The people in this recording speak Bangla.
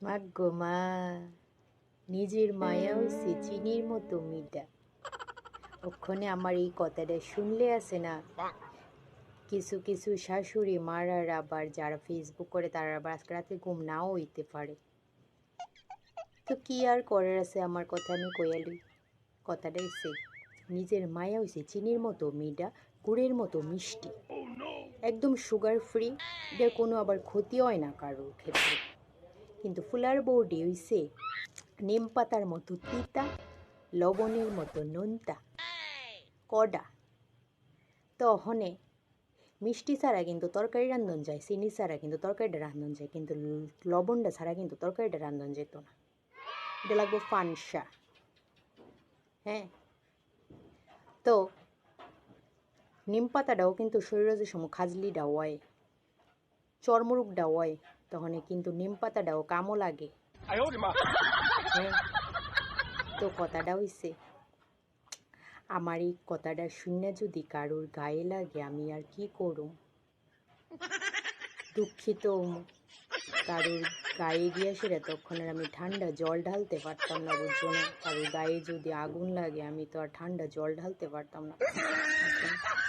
মাগো মা, নিজের মায়া হইছে চিনির মতো মিঠা। ওক্ষণে আমার এই কথাটা শুনলে আছে না, কিছু কিছু শাশুড়ি মারার আবার যারা ফেসবুক করে তারা আবার আজকে রাতে ঘুম নাও হইতে পারে। তো কি আর করার আছে, আমার কথা আমি কইয়ালি। কথাটা হইছে নিজের মায়া হইছে চিনির মতো মিঠা, গুড়ের মতো মিষ্টি, একদম সুগার ফ্রি। এটার কোনো আবার ক্ষতি হয় না কারোর ক্ষেত্রে। কিন্তু ফুলার বউডি হইছে নিম পাতার মতো তিতা, লবণের মতো নোনতা, কডা। তো হনে মিষ্টি ছাড়া কিন্তু তরকারি রান্ধন যায়, চিনি ছাড়া কিন্তু তরকারিটা রান্ধন যায়, কিন্তু লবণটা ছাড়া কিন্তু তরকারিটা রান্ধন যেত না। এটা লাগবো ফানসা। হ্যাঁ, তো নিম পাতাটাও কিন্তু শরীরে যে সময় খাজলিটা হয়, চর্মরোগটা হয়, তখন কিন্তু নিম পাতাটাও কামও লাগে। হ্যাঁ, তো কথাটা হইছে, আমার এই কথাটা শুনে যদি কারোর গায়ে লাগে আমি আর কি করুম। দুঃখিত কারোর গায়ে গিয়া সেটা তখন আর আমি ঠান্ডা জল ঢালতে পারতাম না, বুঝছো না? কারোর গায়ে যদি আগুন লাগে আমি তো আর ঠান্ডা জল ঢালতে পারতাম না, বুঝছো না?